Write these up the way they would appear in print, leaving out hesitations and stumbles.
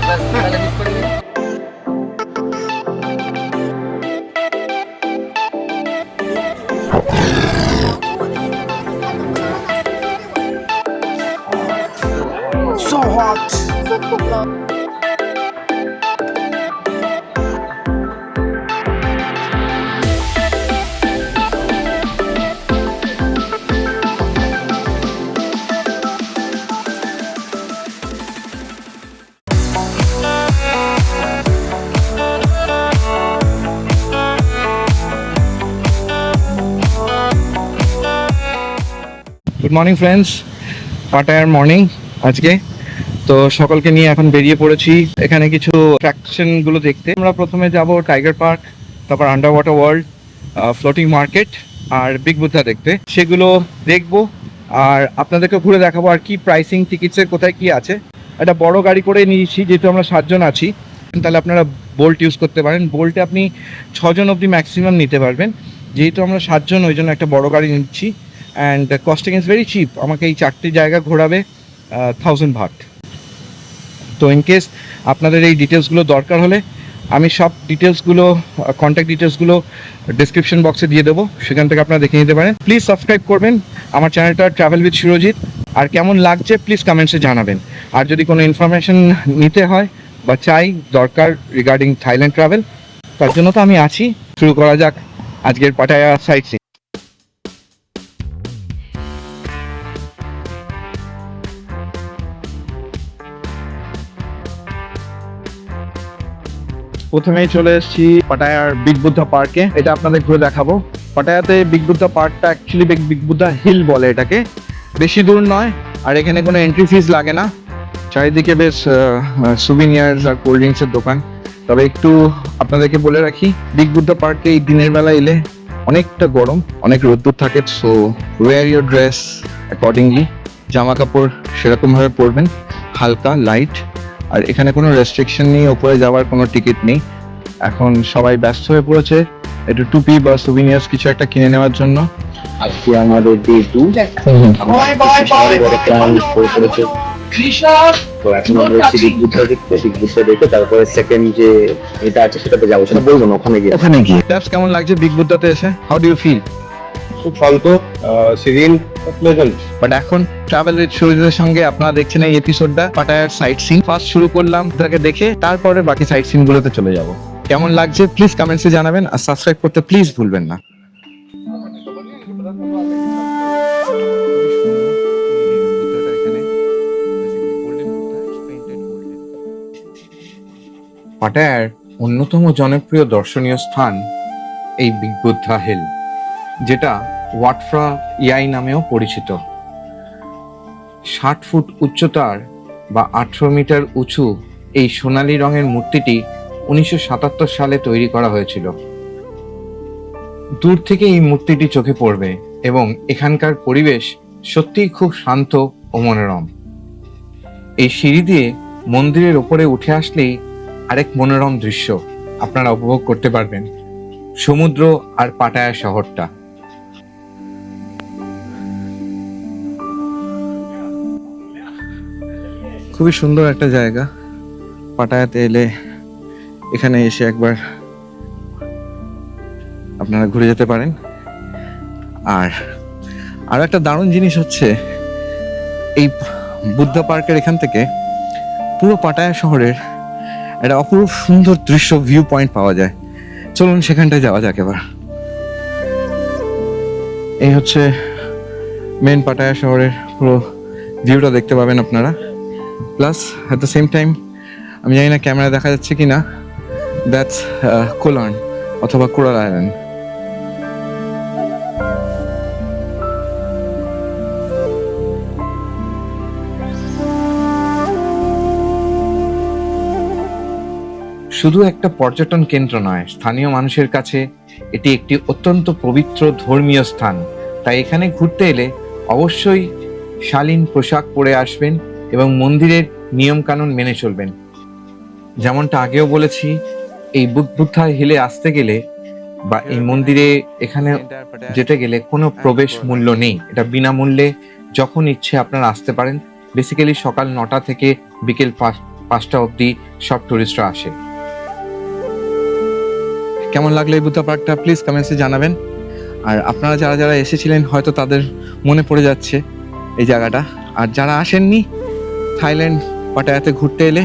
So hot. Good morning friends, পাটায়ার morning আজকে। তো সকলকে নিয়ে এখন বেরিয়ে পড়েছি এখানে কিছু অ্যাট্রাকশনগুলো দেখতে। আমরা প্রথমে যাব টাইগার পার্ক, তারপর under water world, floating market আর বিগ বুদ্ধা দেখতে। সেগুলো দেখবো আর আপনাদেরকে ঘুরে দেখাবো আর কি প্রাইসিং, টিকিটসের কোথায় কি আছে। একটা বড় গাড়ি করে নিয়েছি, যেহেতু আমরা 7 জন আছি, তাহলে আপনারা বোল্ট ইউজ করতে পারেন। বোল্টে আপনি 6 জন অবধি ম্যাক্সিমাম নিতে পারবেন। যেহেতু আমরা 7 জন, ওই জন্য একটা বড় গাড়ি নিচ্ছি। And costing is very chip. আমাকে এই 4টি জায়গা ঘোরাবে 1000 বাট। তো ইনকেস আপনাদের এই ডিটেলসগুলো দরকার হলে আমি সব ডিটেলসগুলো, কন্ট্যাক্ট ডিটেলসগুলো ডিসক্রিপশন বক্সে দিয়ে দেবো, সেখান থেকে আপনারা দেখে নিতে পারেন। প্লিজ সাবস্ক্রাইব করবেন আমার চ্যানেলটা ট্রাভেল উইথ সুরজিৎ। আর কেমন লাগছে প্লিজ কমেন্টসে জানাবেন। আর যদি কোনো ইনফরমেশন নিতে হয় বা চাই দরকার রিগার্ডিং থাইল্যান্ড ট্রাভেল, তার জন্য তো আমি আছি। শুরু করা যাক আজকের পাটায়া সাইট সিন। প্রথমেই চলে এসেছি পাটায়ার বিগ বুদ্ধা পার্কে। এটা আপনাদের ঘুরে দেখাবো। পাটায়াতে বিগ বুদ্ধা পার্কটা অ্যাকচুয়ালি বিগ বুদ্ধা হিল বলে এটাকে। বেশি দূর নয়, আর এখানে কোনো এন্ট্রি ফিস লাগে না। চারিদিকে বেশ সুভিনিয়ার্স আর কোল্ড ড্রিঙ্কসের দোকান। তবে একটু আপনাদেরকে বলে রাখি, বিগ বুদ্ধা পার্কে এই দিনের বেলা এলে অনেকটা গরম, অনেক রোদ্দুর থাকে। So wear your dress accordingly. জামা কাপড় সেরকমভাবে পরবেন, হালকা লাইট। আর এখানে কোনো রেস্ট্রিকশন নেই, ওপরে যাওয়ার কোনো টিকিট নেই। এখন সবাই ব্যস্ত হয়ে পড়েছে একটু টুপি বা সুভিনিয়ার্স কিছু একটা কিনে নেওয়ার জন্য। আজকে আমাদের ডে 2 তো এখন আমরা হচ্ছে বিগ বুদ্ধা দেখে তারপরে সেকেন্ড যে এটা আছে সেটাতে যাবো, সেটা বলবো না ওখানে গিয়ে। ওখানে গিয়ে কেমন লাগছে বিগ বুদ্ধাতে এসে? How do you feel? খুব শান্ত, সিরিন, প্লেজেন্ট। বাট এখন ট্রাভেল উইথ সুরজিতের সঙ্গে আপনারা দেখছেন এই এপিসোডটা পাটায়ার সাইট সিন। ফার্স্ট শুরু করলাম তাকে দেখে, তারপরে বাকি সাইট সিন গুলোতে চলে যাব। কেমন লাগছে প্লিজ কমেন্টসে জানাবেন, আর সাবস্ক্রাইব করতে প্লিজ ভুলবেন না। পাটায়ার অন্যতম জনপ্রিয় দর্শনীয় স্থান এই বিগ বুদ্ধা হিল, যেটা ওয়াটফ্রা ইয়াই নামেও পরিচিত। 60 ফুট উচ্চতার বা 18 মিটার উঁচু এই সোনালী রঙের মূর্তিটি 1977 সালে তৈরি করা হয়েছিল। দূর থেকে এই মূর্তিটি চোখে পড়বে এবং এখানকার পরিবেশ সত্যিই খুব শান্ত ও মনোরম। এই সিঁড়ি দিয়ে মন্দিরের ওপরে উঠে আসলেই আরেক মনোরম দৃশ্য আপনারা উপভোগ করতে পারবেন, সমুদ্র আর পাটায়া শহরটা। খুবই সুন্দর একটা জায়গা পাটায়াতে এলে। এখানে এসে একবার আপনারা ঘুরে যেতে পারেন। আর একটা দারুণ জিনিস হচ্ছে, এই বুদ্ধা পার্কের এখান থেকে পুরো পাটায়া শহরের একটা অপরূপ সুন্দর দৃশ্য ভিউ পয়েন্ট পাওয়া যায়। চলুন সেখানটায় যাওয়া যাক এবার। এই হচ্ছে মেন পাটায়া শহরের পুরো ভিউটা দেখতে পাবেন আপনারা। Plus at the same time, আমি জানি না ক্যামেরা দেখা যাচ্ছে কি না, দ্যাটস কোলার্ন অথবা কোরাল আইল্যান্ড। শুধু একটা পর্যটন কেন্দ্র নয়, স্থানীয় মানুষের কাছে এটি একটি অত্যন্ত পবিত্র ধর্মীয় স্থান। তাই এখানে ঘুরতে এলে অবশ্যই শালীন পোশাক পরে আসবেন এবং মন্দিরের নিয়মকানুন মেনে চলবেন। যেমনটা আগেও বলেছি, এই বুদ্ধা হিলে আসতে গেলে বা এই মন্দিরে এখানে যেতে গেলে কোনো প্রবেশ মূল্য নেই। এটা বিনামূল্যে যখন ইচ্ছে আপনারা আসতে পারেন। বেসিক্যালি সকাল 9টা থেকে বিকেল 5টা অবধি সব টুরিস্টরা আসে। কেমন লাগলো এই বুদ্ধা পার্কটা প্লিজ কমেন্টসে জানাবেন। আর আপনারা যারা যারা এসেছিলেন হয়তো তাদের মনে পড়ে যাচ্ছে এই জায়গাটা, আর যারা আসেননি থাইল্যান্ড পাটায়াতে ঘুরতে এলে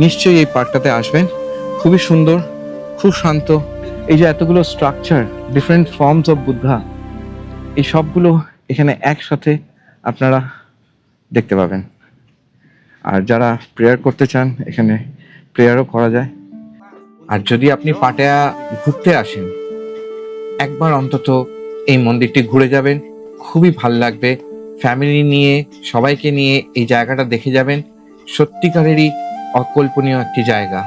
নিশ্চয়ই এই পার্কটাতে আসবেন। খুবই সুন্দর, খুব শান্ত। এই যে এতগুলো structure, different forms of Buddha, এই সবগুলো এখানে একসাথে আপনারা দেখতে পাবেন। আর যারা প্রেয়ার করতে চান এখানে প্রেয়ারও করা যায়। আর যদি আপনি পাটায়া ঘুরতে আসেন একবার অন্তত এই মন্দিরটি ঘুরে যাবেন, খুবই ভালো লাগবে। ফ্যামিলি নিয়ে সবাইকে নিয়ে এই জায়গাটা দেখে যাবেন, সত্যিকারেরই অকল্পনীয় একটি জায়গা।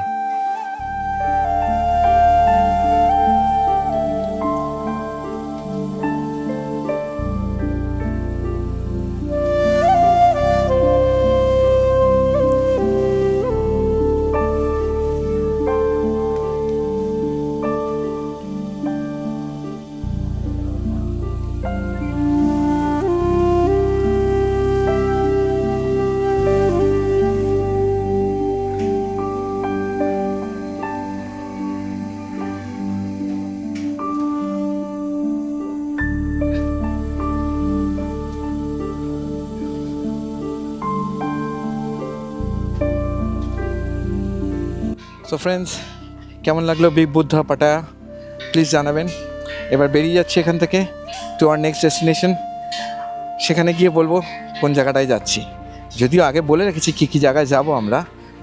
সো ফ্রেন্ডস, কেমন লাগলো বিগ বুদ্ধা পাটায়া প্লিজ জানাবেন। এবার বেরিয়ে যাচ্ছি এখান থেকে টু আওয়ার নেক্সট ডেস্টিনেশন। সেখানে গিয়ে বলবো কোন জায়গাটায় যাচ্ছি, যদিও আগে বলে রেখেছি কী কী জায়গায় যাব আমরা,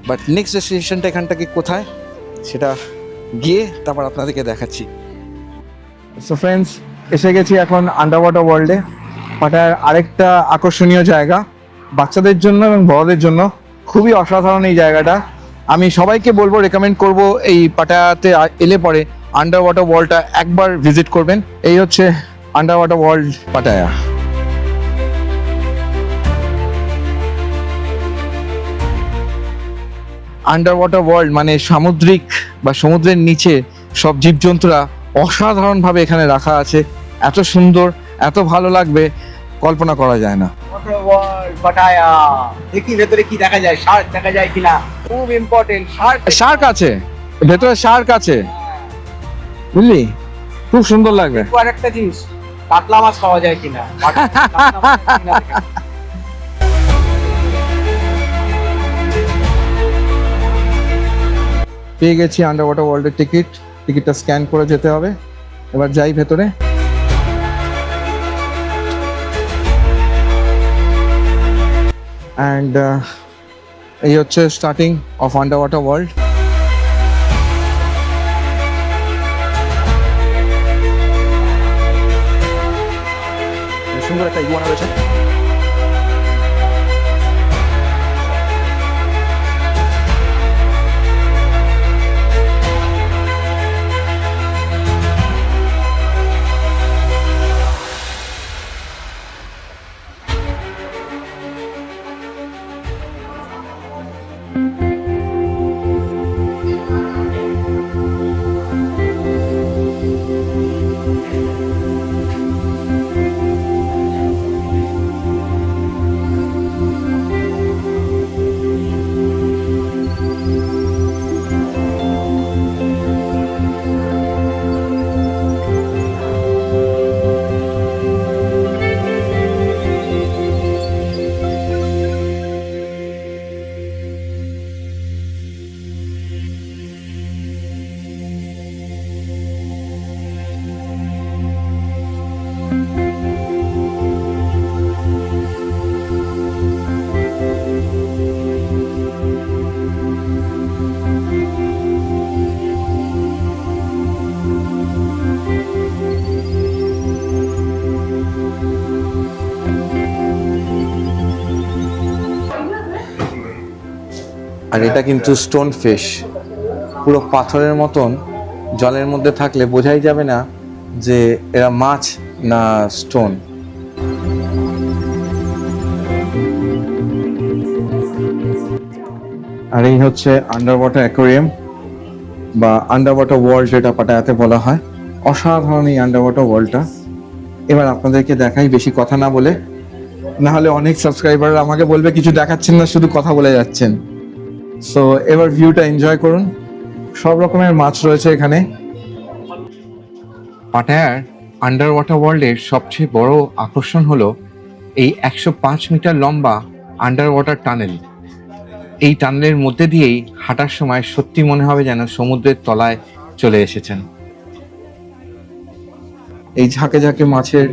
বাট নেক্সট ডেস্টিনেশনটা এখান থেকে কোথায় সেটা গিয়ে তারপর আপনাদেরকে দেখাচ্ছি। সো ফ্রেন্ডস, এসে গেছি এখন আন্ডার ওয়াটার ওয়ার্ল্ডে। পাটায়ার আরেকটা আকর্ষণীয় জায়গা বাচ্চাদের জন্য এবং বড়দের জন্য, খুবই অসাধারণ এই জায়গাটা। আমি সবাইকে বলবো, রেকমেন্ড করব এই পাটায়াতে এলে পরে আন্ডার ওয়াটার ওয়ার্ল্ডটা একবার ভিজিট করবেন। এই হচ্ছে under water world Pattaya. Under water world মানে সামুদ্রিক বা সমুদ্রের নিচে সব জীবজন্তুরা অসাধারণভাবে এখানে রাখা আছে। এত সুন্দর, এত ভালো লাগবে, কল্পনা করা যায় না। পাটায়া দেখি ভেতরে কি দেখা যায়, শার্ক দেখা যায় কিনা, খুব ইম্পর্টেন্ট। শার্ক আছে ভেতরে, শার্ক আছে বুঝলি, খুব সুন্দর লাগবে। আর একটা জিনিস, কাতলা মাছ পাওয়া যায় কিনা। পেয়ে গেছি আন্ডার ওয়াটার ওয়ার্ল্ডের টিকিটটা স্ক্যান করে যেতে হবে। এবার যাই ভেতরে। অ্যান্ড এই হচ্ছে starting of under water world. সুন্দর একটা ইগুয়ানা রয়েছে। আর এটা কিন্তু স্টোন ফিশ, পুরো পাথরের মতন জলের মধ্যে থাকলে বোঝাই যাবে না যে এরা মাছ না স্টোন। আর এই হচ্ছে আন্ডার ওয়াটার অ্যাকোয়ারিয়াম বা আন্ডার ওয়াটার ওয়ার্ল্ড, যেটা পাটায়াতে বলা হয়। অসাধারণ এই আন্ডার ওয়াটার ওয়ার্ল্ডটা। এবার আপনাদেরকে দেখাই বেশি কথা না বলে, না হলে অনেক সাবস্ক্রাইবার আমাকে বলবে কিছু দেখাচ্ছেন না, শুধু কথা বলে যাচ্ছেন। সো এবার ভিউটা এনজয় করুন। সব রকমের মাছ রয়েছে এখানে। পাটায়ার আন্ডার ওয়াটার ওয়ার্ল্ডের সবচেয়ে বড় আকর্ষণ হলো এই 105 মিটার লম্বা আন্ডার ওয়াটার টানেল। এই টানেলের মধ্যে দিয়েই হাঁটার সময় সত্যি মনে হবে যেন সমুদ্রের তলায় চলে এসেছেন। এই ঝাঁকে ঝাঁকে মাছের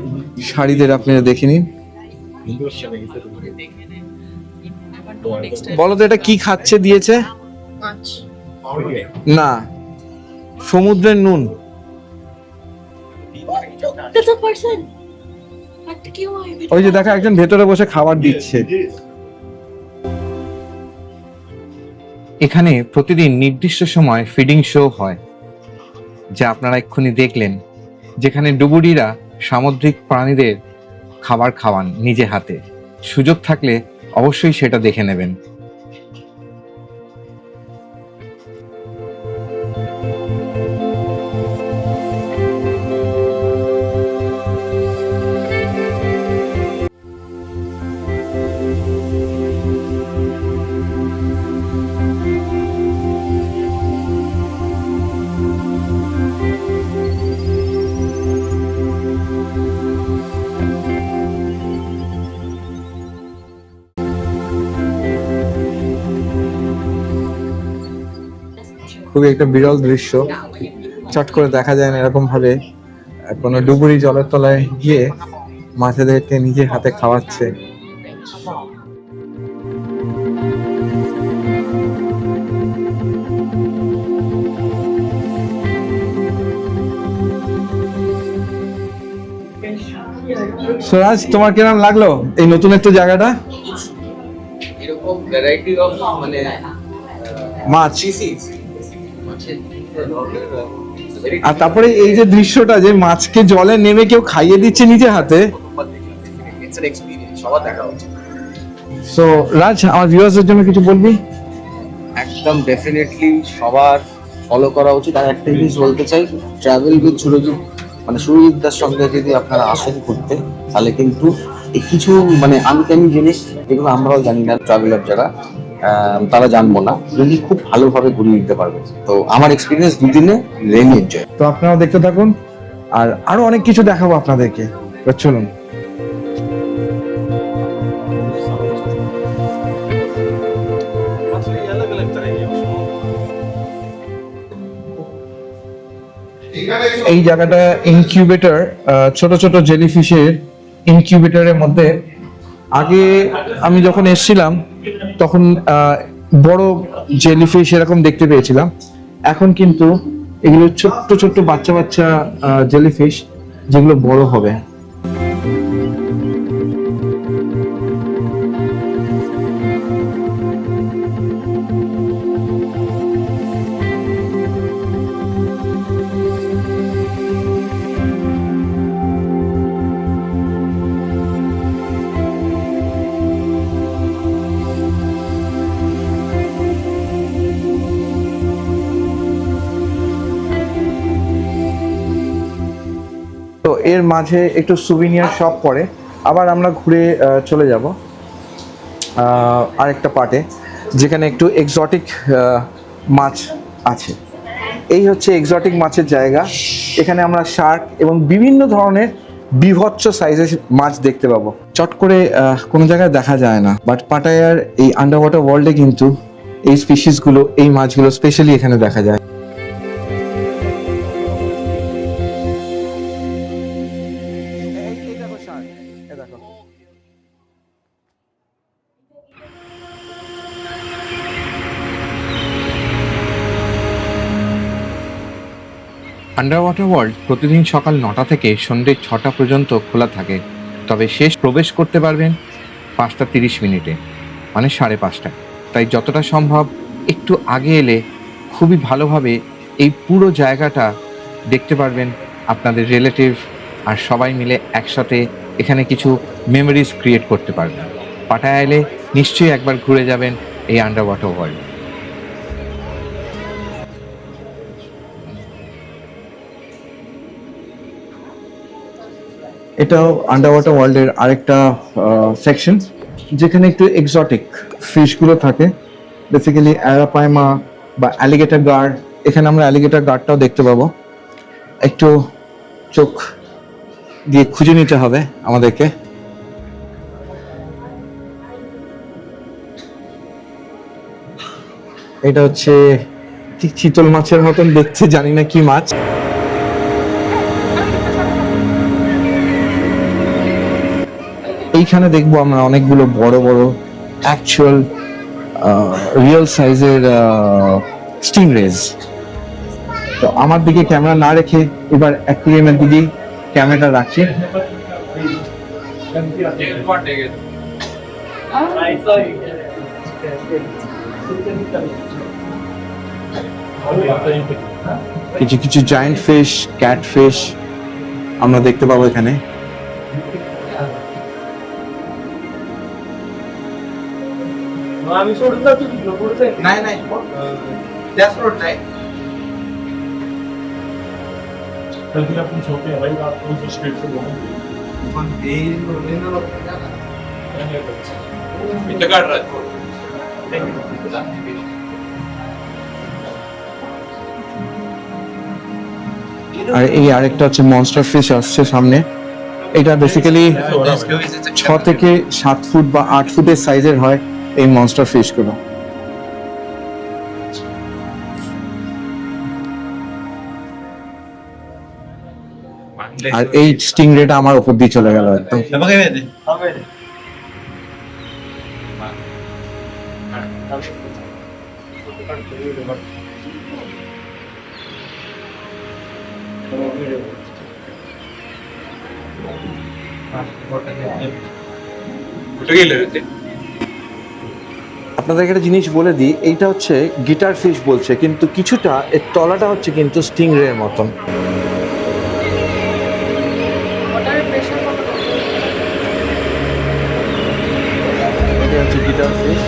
সারিদের আপনারা দেখে নিন। বলো তো এটা কি খাচ্ছে দিয়েছে? মাছ। না, সমুদ্রের নুন। That's a person. একটা কেউ আসবে। ওই যে দেখা একজন ভেতরে বসে খাবার দিচ্ছে। এখানে প্রতিদিন নির্দিষ্ট সময় ফিডিং শো হয়, যা আপনারা এক্ষুনি দেখলেন, যেখানে ডুবুরিরা সামুদ্রিক প্রাণীদের খাবার খাওয়ান নিজে হাতে। সুযোগ থাকলে অবশ্যই সেটা দেখে নেবেন। খুবই একটা বিরল দৃশ্য, চট করে দেখা যায় না এরকম ভাবে কোনো ডুবুরি জলের তলায় গিয়ে মাছেদেরকে নিজে হাতে খাওয়াচ্ছে। সুরাজ, তোমার কিরকম লাগলো এই নতুন একটা জায়গাটা? এরকম ভ্যারাইটি অফ মানে মাছ, মাছের আর তারপরে এই যে দৃশ্যটা যে মাছকে জলে নেমে কেউ খাইয়ে দিচ্ছে নিজে হাতে। ইটস অ্যান এক্সপেরিয়েন্স, সবার দেখা উচিত। সো রাজ, আমার ভিউয়ার্সদের জন্য কিছু বলবি? একদম ডেফিনেটলি সবার ফলো করা উচিত। আর একটা জিনিস বলতে চাই, ট্রাভেল উইথ সুরজিৎ মানে সুরজিৎদার সঙ্গে যদি আপনারা আসেন ঘুরতে, তাহলে কিন্তু এই কিছু মানে আনকানি জিনিস যেগুলো আমরাও জানি না, ট্রাভেলার যারা তারা জানবো না, যদি খুব ভালোভাবে ঘুরিয়ে দিতে পারবে। তো আমার এক্সপিরিয়েন্স দুদিনে রিয়েলি এনজয়। তো আপনারাও দেখতে থাকুন, আর আরো অনেক কিছু দেখাবো আপনাদেরকে। চলুন। এই জায়গাটা ইনকিউবেটর, ছোট ছোট জেলিফিশের ইনকিউবেটরের মধ্যে। আগে আমি যখন এসেছিলাম তখন বড় জেলিফিশ এরকম দেখতে পেয়েছিলাম। এখন কিন্তু এগুলো ছোট্ট ছোট্ট বাচ্চা বাচ্চা জেলিফিশ, যেগুলো বড় হবে। তো এর মাঝে একটু সুভিনিয়ার শপ পড়ে। আবার আমরা ঘুরে চলে যাব আরেকটা পার্টে, যেখানে একটু এক্সোটিক মাছ আছে। এই হচ্ছে এক্সোটিক মাছের জায়গা। এখানে আমরা শার্ক এবং বিভিন্ন ধরনের বিভৎস সাইজের মাছ দেখতে পাবো। চট করে কোনো জায়গায় দেখা যায় না, বাট পাটায়ার এই আন্ডার ওয়াটার ওয়ার্ল্ডে কিন্তু এই স্পিসিসগুলো, এই মাছগুলো স্পেশালি এখানে দেখা যায়। আন্ডার ওয়াটার ওয়ার্ল্ড প্রতিদিন সকাল 9টা থেকে সন্ধ্যে 6টা পর্যন্ত খোলা থাকে, তবে শেষ প্রবেশ করতে পারবেন 5:30 মানে 5:30। তাই যতটা সম্ভব একটু আগে এলে খুবই ভালোভাবে এই পুরো জায়গাটা দেখতে পারবেন। আপনাদের রিলেটিভ আর সবাই মিলে একসাথে এখানে কিছু মেমোরিজ ক্রিয়েট করতে পারবেন। পাটায়া এলে নিশ্চয়ই একবার ঘুরে যাবেন এই আন্ডার ওয়াটার ওয়ার্ল্ড। এটাও আন্ডার ওয়াটার ওয়ার্ল্ডের আরেকটা সেকশন, যেখানে একটু এক্সোটিক ফিশগুলো থাকে, বেসিক্যালি অ্যারাপাইমা বা অ্যালিগেটর গার্ড। এখানে আমরা অ্যালিগেটর গার্ডটাও দেখতে পাবো। একটু চোখ দিয়ে খুঁজে নিতে হবে আমাদেরকে। এটা হচ্ছে ঠিক চিতল মাছের মতন দেখতে, জানি না কি মাছ। এইখানে দেখবো আমরা অনেকগুলো বড় বড় অ্যাকচুয়াল রিয়েল সাইজের স্টিংরেজ। তো আমার দিকে ক্যামেরা না রেখে এবার অ্যাকুয়ারিয়ামের দিকেই ক্যামেরাটা রাখছি। কিছু কিছু জায়ান্ট ফিশ, ক্যাট ফিশ আমরা দেখতে পাবো এখানে। আর এই আরেকটা হচ্ছে মনস্টার ফিশ আসছে সামনে। এটা বেসিক্যালি 6 থেকে 7 ফুট বা 8 ফুটের সাইজের হয় এই মনস্টার ফিশ গুলো। আর এই স্টিংরেটা আমার উপর দিয়ে চলে গেল একদম। আপনাদেরকে একটা জিনিস বলে দিই, এইটা হচ্ছে গিটার ফিশ বলছে, কিন্তু কিছুটা এর তলাটা হচ্ছে কিন্তু স্টিংরের মতন। এটা হচ্ছে গিটার ফিশ।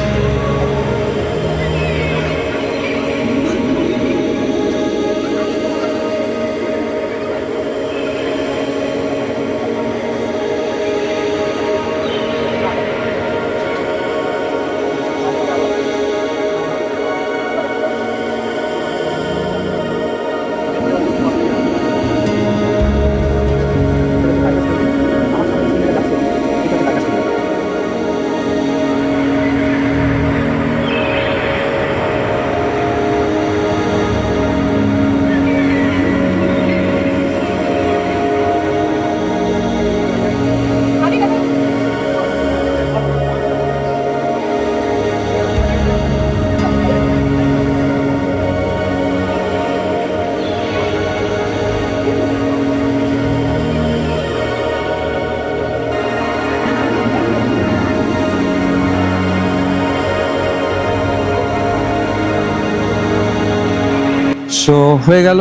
সো হয়ে গেল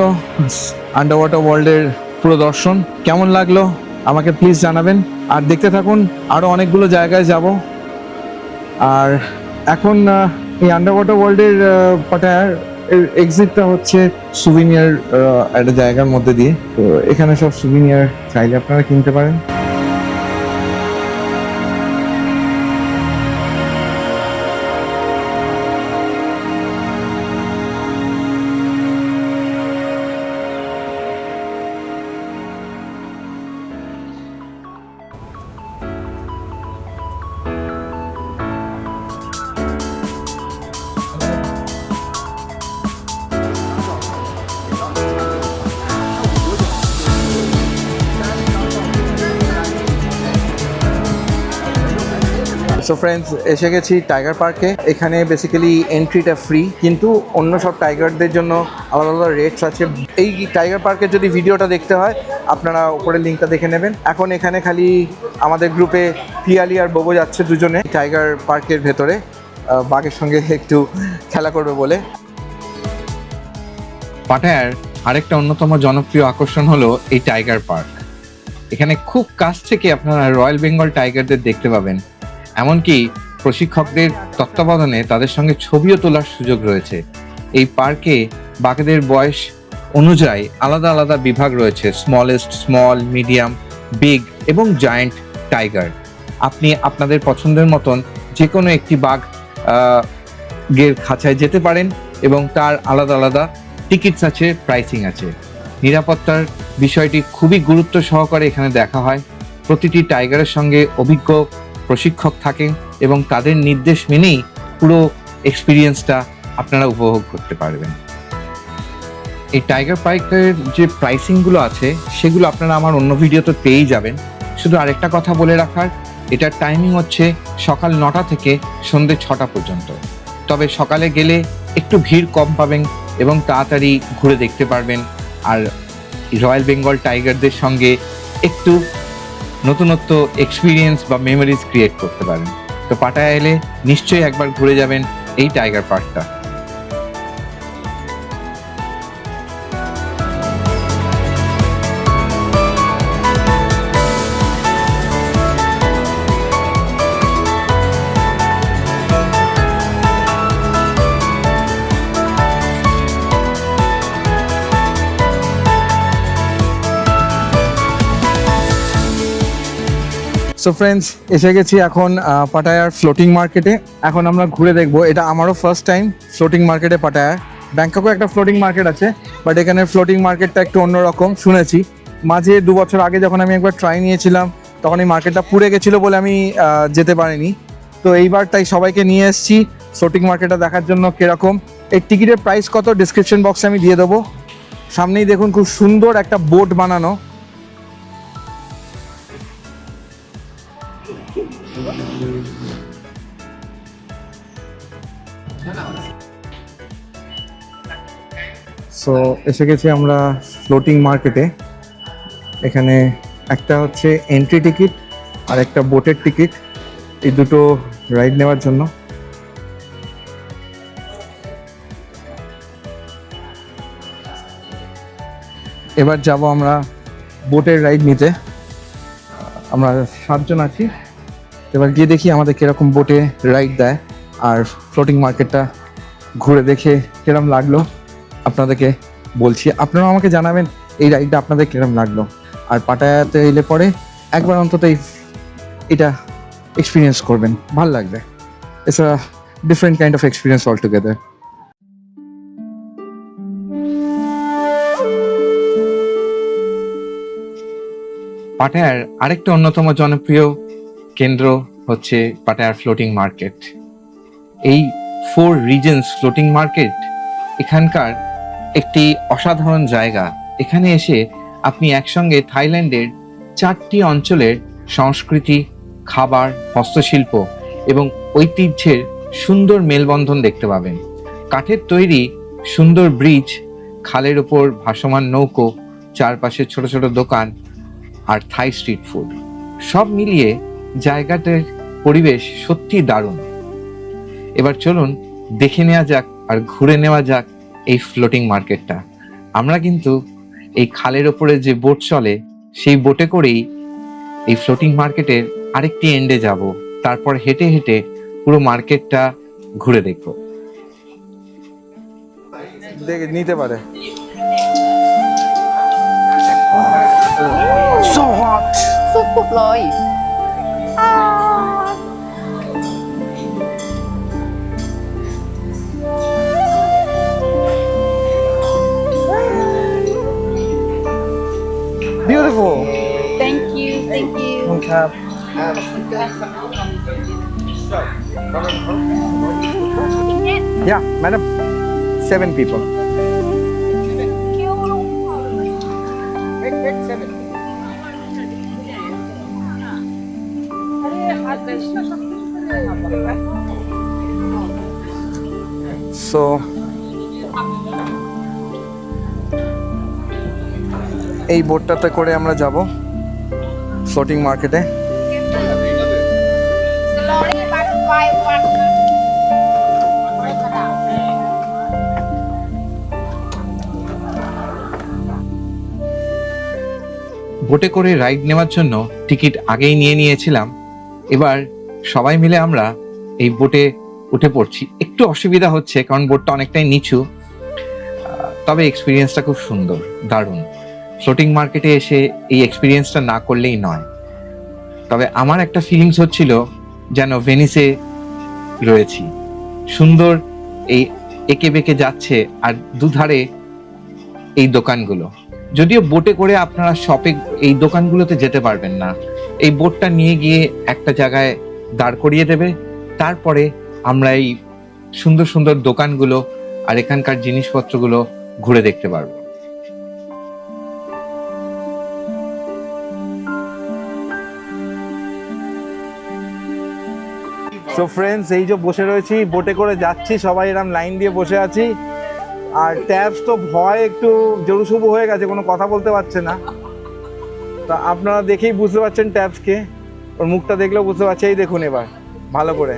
আন্ডার ওয়াটার ওয়ার্ল্ডের পুরো দর্শন। কেমন লাগলো আমাকে প্লিজ জানাবেন, আর দেখতে থাকুন, আরো অনেকগুলো জায়গায় যাব। আর এখন এই আন্ডার ওয়াটার ওয়ার্ল্ডের পাটায়ার এক্সিটটা হচ্ছে সুভিনিয়ার একটা জায়গার মধ্যে দিয়ে। তো এখানে সব সুভিনিয়ার চাইলে আপনারা কিনতে পারেন। সো ফ্রেন্ডস, এসে গেছি টাইগার পার্কে। এখানে বেসিক্যালি এন্ট্রিটা ফ্রি, কিন্তু অন্য সব টাইগারদের জন্য আলাদা আলাদা রেটস আছে। এই টাইগার পার্কের যদি ভিডিওটা দেখতে হয় আপনারা উপরে লিঙ্কটা দেখে নেবেন। এখন এখানে খালি আমাদের গ্রুপে পিয়ালি আর বোবো যাচ্ছে দুজনে টাইগার পার্কের ভেতরে বাঘের সঙ্গে একটু খেলা করবে বলে। পাটায়ার আরেকটা অন্যতম জনপ্রিয় আকর্ষণ হলো এই টাইগার পার্ক। এখানে খুব কাছ থেকে আপনারা রয়্যাল বেঙ্গল টাইগারদের দেখতে পাবেন। এমনকি প্রশিক্ষকদের তত্ত্বাবধানে তাদের সঙ্গে ছবিও তোলার সুযোগ রয়েছে। এই পার্কে বাঘেদের বয়স অনুযায়ী আলাদা আলাদা বিভাগ রয়েছে, স্মলেস্ট, স্মল, মিডিয়াম, বিগ এবং জায়ান্ট টাইগার। আপনি আপনাদের পছন্দের মতন যে কোনো একটি বাঘ গের খাঁচায় যেতে পারেন এবং তার আলাদা আলাদা টিকিটস আছে, প্রাইসিং আছে। নিরাপত্তার বিষয়টি খুবই গুরুত্ব সহকারে এখানে দেখা হয়। প্রতিটি টাইগারের সঙ্গে অভিজ্ঞ প্রশিক্ষক থাকেন এবং তাদের নির্দেশ মেনেই পুরো এক্সপিরিয়েন্সটা আপনারা উপভোগ করতে পারবেন। এই টাইগার পার্কের যে প্রাইসিংগুলো আছে সেগুলো আপনারা আমার অন্য ভিডিওতে পেয়েই যাবেন। শুধু আরেকটা কথা বলে রাখার, এটার টাইমিং হচ্ছে সকাল 9টা থেকে সন্ধ্যে 6টা পর্যন্ত। তবে সকালে গেলে একটু ভিড় কম পাবেন এবং তাড়াতাড়ি ঘুরে দেখতে পারবেন, আর রয়্যাল বেঙ্গল টাইগারদের সঙ্গে একটু নতুনত্ব এক্সপিরিয়েন্স বা মেমোরিজ ক্রিয়েট করতে পারেন। তো পাটায়া এলে নিশ্চয়ই একবার ঘুরে যাবেন এই টাইগার পার্কটা। সো ফ্রেন্ডস, এসে গেছি এখন পাটায়ার ফ্লোটিং মার্কেটে। এখন আমরা ঘুরে দেখবো। এটা আমারও ফার্স্ট টাইম ফ্লোটিং মার্কেটে পাটায়ার। ব্যাংককে একটা ফ্লোটিং মার্কেট আছে, বাট এখানে ফ্লোটিং মার্কেটটা একটু অন্যরকম শুনেছি। মাঝে 2 বছর আগে যখন আমি একবার ট্রাই নিয়েছিলাম তখন এই মার্কেটটা পুড়ে গেছিলো বলে আমি যেতে পারিনি। তো এইবার তাই সবাইকে নিয়ে এসেছি ফ্লোটিং মার্কেটটা দেখার জন্য কীরকম। এই টিকিটের প্রাইস কত ডিসক্রিপশন বক্সে আমি দিয়ে দেবো। সামনেই দেখুন খুব সুন্দর একটা বোট বানানো। সো এসে গেছি আমরা ফ্লোটিং মার্কেটে। এখানে একটা হচ্ছে এন্ট্রি টিকিট আর একটা বোটের টিকিট, এই দুটো রাইড নেওয়ার জন্য। এবার যাব আমরা বোটের রাইড নিতে। আমরা 7 জন আছি। এবার গিয়ে দেখি আমাদের কিরকম বোটে রাইড দেয়, আর ফ্লোটিং মার্কেটটা ঘুরে দেখে কিরম লাগলো আপনাদেরকে বলছি। আপনারাও আমাকে জানাবেন এই রাইডটা আপনাদের কিরম লাগলো। আর পাটায়াতে এলে পরে একবার অন্তত এটা এক্সপিরিয়েন্স করবেন, ভালো লাগবে। It's a different kind of experience all together. পাটায়ার আরেকটা অন্যতম জনপ্রিয় কেন্দ্র হচ্ছে পাটায়ার ফ্লোটিং মার্কেট। এই 4 রিজনস ফ্লোটিং মার্কেট এখানকার একটি অসাধারণ জায়গা। এখানে এসে আপনি একসঙ্গে থাইল্যান্ডের 4টি অঞ্চলের সংস্কৃতি, খাবার, হস্তশিল্প এবং ঐতিহ্যের সুন্দর মেলবন্ধন দেখতে পাবেন। কাঠের তৈরি সুন্দর ব্রিজ, খালের ওপর ভাসমান নৌকো, চারপাশে ছোট ছোট দোকান আর থাই স্ট্রিট ফুড, সব মিলিয়ে জায়গাটার পরিবেশ সত্যি দারুণ। এবার চলুন দেখে নেওয়া যাক আর ঘুরে নেওয়া যাক এই ফ্লোটিং মার্কেটটা। আমরা কিন্তু এই খালের ওপরে যে বোট চলে সেই বোটে করেই এই ফ্লোটিং মার্কেটের আরেকটি এন্ডে যাব, তারপর হেঁটে হেঁটে পুরো মার্কেটটা ঘুরে দেখব। নিতে পারে। So hot. So phút rồi. Beautiful. Thank you, thank you. Yeah, madam. 7 people. So এই বোটটাতে করে আমরা যাব ফ্লোটিং মার্কেটে। বোটে করে রাইড নেওয়ার জন্য টিকিট আগেই নিয়ে নিয়েছিলাম। এবার সবাই মিলে আমরা এই বোটে উঠে পড়ছি। একটু অসুবিধা হচ্ছে কারণ বোটটা অনেকটাই নিচু, তবে এক্সপিরিয়েন্সটা খুব সুন্দর, দারুণ। ফ্লোটিং মার্কেটে এসে এই এক্সপিরিয়েন্সটা না করলেই নয়। তবে আমার একটা ফিলিংস হচ্ছিল যেন ভেনিসে রয়েছি। সুন্দর এই একে বেঁকে যাচ্ছে আর দুধারে এই দোকানগুলো। যদিও বোটে করে আপনারা শপে এই দোকানগুলোতে যেতে পারবেন না, এই বোটটা নিয়ে গিয়ে একটা জায়গায় দাঁড় করিয়ে দেবে, তারপরে আমরা এই সুন্দর সুন্দর দোকানগুলো আর এখানকার জিনিসপত্রগুলো ঘুরে দেখতে পারবো। সো ফ্রেন্ডস, এই যে বসে রয়েছি, বোটে করে যাচ্ছি, সবাই এরকম লাইন দিয়ে বসে আছি। আর ট্যাবস তো ভয় একটু জড়ুসুবু হয়ে গেছে, কোনো কথা বলতে পারছে না। তা আপনারা দেখেই বুঝতে পারছেন ট্যাবসকে, ওর মুখটা দেখলেও বুঝতে পারছে। এই দেখুন এবার ভালো করে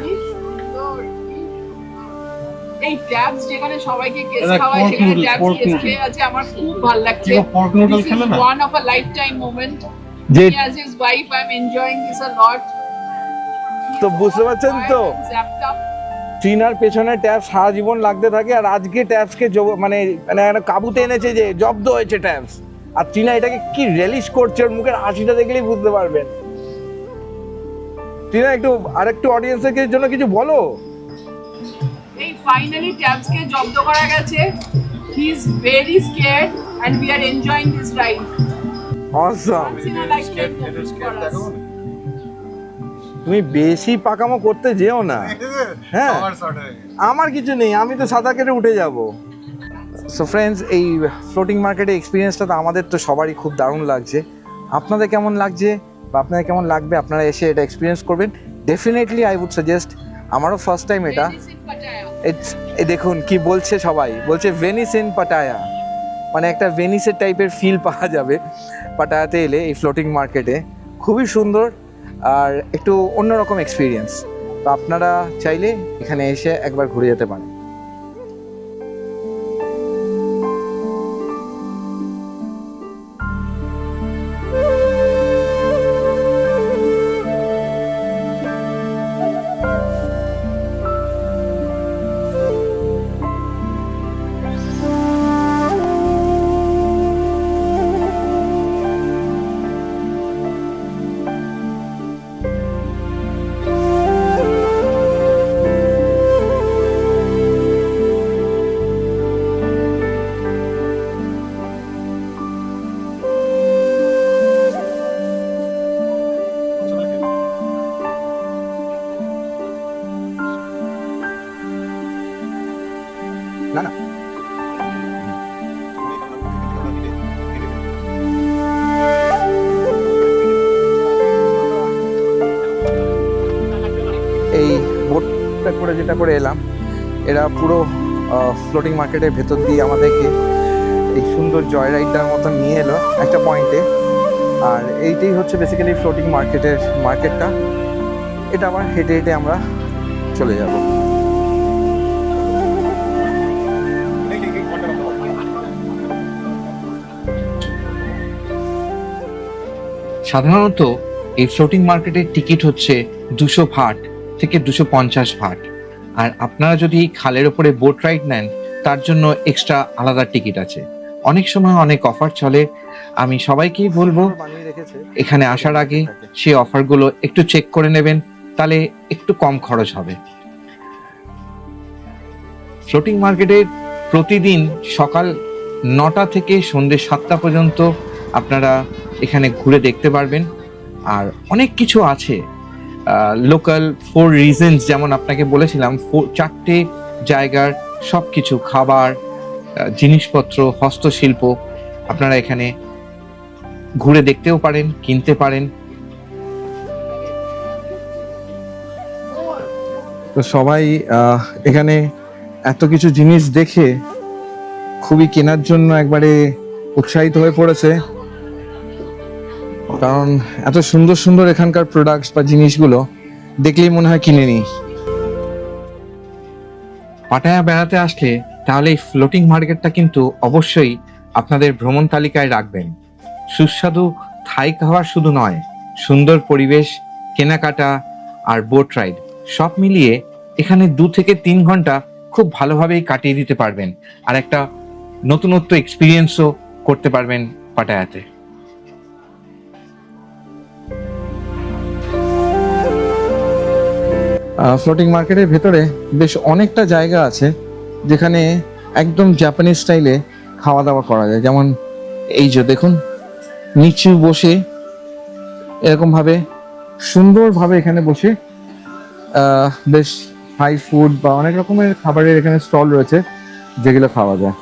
এই ট্যাবস যেখানে সবাইকে কেস খাওয়ায়, সেখানে ট্যাবস কেস খেয়ে আছে, আমার খুব ভালো লাগছে। This is one of a lifetime moment. যে As his wife, I'm enjoying this a lot. তো বুঝতে পারছেন তো, Zapped up. ট্রিনার পেছনে ট্যাব সারা জীবন লাগতে থাকে, আর আজকে ট্যাবসকে মানে মানে একটা কাবুতে এনেছে যে জব্দ হয়েছে ট্যাবস। আর ট্রিনা এটাকে কি রেলিশ করছে, ওর মুখের হাসিটা দেখলেই বুঝতে পারবেন। ট্রিনা একটু আরেকটু অডিয়েন্সের জন্য কিছু বলো। এই ফাইনালি ট্যাবস কে জব্দ করা গেছে। He is very scared and we are enjoying this ride. Awesome. Once in a lifetime moment for us. তুমি বেশি পাকামো করতে যেও না। হ্যাঁ, আমার কিছু নেই, আমি তো সাঁতার কেটে উঠে যাব। সো ফ্রেন্ডস, এই ফ্লোটিং মার্কেটে এক্সপিরিয়েন্সটা তো আমাদের তো সবারই খুব দারুণ লাগছে। আপনাদের কেমন লাগছে বা আপনাদের কেমন লাগবে, আপনারা এসে এটা এক্সপিরিয়েন্স করবেন। ডেফিনেটলি আই উড সাজেস্ট, আমারও ফার্স্ট টাইম এটা। Venice in Pattaya. এই দেখুন কি বলছে সবাই, বলছে ভেনিস ইন পাটায়া, মানে একটা ভেনিসের টাইপের ফিল পাওয়া যাবে পাটায়াতে এলে, এই ফ্লোটিং মার্কেটে। খুবই সুন্দর আর একটু অন্যরকম এক্সপিরিয়েন্স। তো আপনারা চাইলে এখানে এসে একবার ঘুরে যেতে পারেন। না না, এই বোটটা করে যেটা করে এলাম, এরা পুরো ফ্লোটিং মার্কেটের ভেতর দিয়ে আমাদেরকে এই সুন্দর জয় রাইডটার মতো নিয়ে এলো একটা পয়েন্টে। আর এইটাই হচ্ছে বেসিক্যালি ফ্লোটিং মার্কেটটা। এটা আবার হেঁটে হেঁটে আমরা চলে যাব। সাধারণত এই ফ্লোটিং মার্কেটের টিকিট হচ্ছে 200 ভাট থেকে 250 ভাট, আর আপনারা যদি খালের ওপরে বোট রাইড নেন তার জন্য এক্সট্রা আলাদা টিকিট আছে। অনেক সময় অনেক অফার চলে, আমি সবাইকেই বলবো এখানে আসার আগে সেই অফারগুলো একটু চেক করে নেবেন, তাহলে একটু কম খরচ হবে। ফ্লোটিং মার্কেটে প্রতিদিন সকাল 9টা থেকে সন্ধ্যে 7টা পর্যন্ত আপনারা এখানে ঘুরে দেখতে পারবেন। আর অনেক কিছু আছে, লোকাল 4 রিজনস, যেমন আপনাকে বলেছিলাম 4টে জায়গার সব কিছু, খাবার, জিনিসপত্র, হস্তশিল্প আপনারা এখানে ঘুরে দেখতেও পারেন, কিনতে পারেন। তো সবাই এখানে এত কিছু জিনিস দেখে খুবই কেনার জন্য একবারে উৎসাহিত হয়ে পড়েছে, কারণ এত সুন্দর সুন্দর এখানকার প্রোডাক্টস বা জিনিসগুলো দেখলেই মনে হয় কিনে নিই। পাটায়া বেড়াতে আসলে তাহলে এই ফ্লোটিং মার্কেটটা কিন্তু অবশ্যই আপনাদের ভ্রমণ তালিকায় রাখবেন। সুস্বাদু থাই খাবার শুধু নয়, সুন্দর পরিবেশ, কেনাকাটা আর বোট রাইড সব মিলিয়ে এখানে 2 থেকে 3 ঘন্টা খুব ভালোভাবেই কাটিয়ে দিতে পারবেন, আর একটা নতুনত্ব এক্সপিরিয়েন্সও করতে পারবেন পাটায়াতে। ফ্লোটিং মার্কেটের ভেতরে বেশ অনেকটা জায়গা আছে যেখানে একদম জাপানিজ স্টাইলে খাওয়া দাওয়া করা যায়। যেমন এই যে দেখুন, নিচু বসে এরকমভাবে সুন্দরভাবে এখানে বসে বেশ হাই ফুড বা অনেক রকমের খাবারের এখানে স্টল রয়েছে যেগুলো খাওয়া যায়।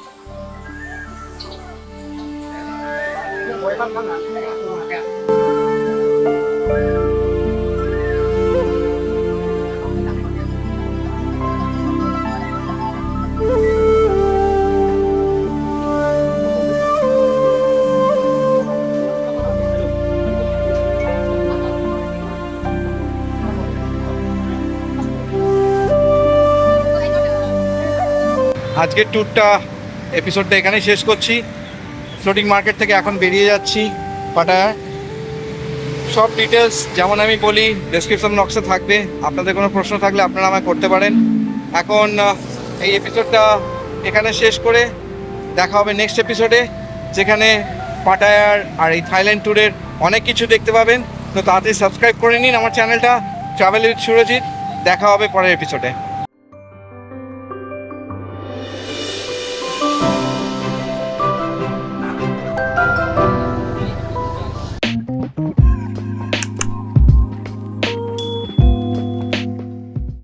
আজকের ট্যুরটা এপিসোডটা এখানেই শেষ করছি। ফ্লোটিং মার্কেট থেকে এখন বেরিয়ে যাচ্ছি পাটায়ায়। সব ডিটেলস যেমন আমি বলি ডেসক্রিপশন বক্সে থাকবে, আপনাদের কোনো প্রশ্ন থাকলে আপনারা আমায় করতে পারেন। এখন এই এপিসোডটা এখানে শেষ করে দেখা হবে নেক্সট এপিসোডে, যেখানে পাটায়ার আর এই থাইল্যান্ড ট্যুরের অনেক কিছু দেখতে পাবেন। তো তাড়াতাড়ি সাবস্ক্রাইব করে নিন আমার চ্যানেলটা ট্রাভেল উইথ সুরজিৎ। দেখা হবে পরের এপিসোডে।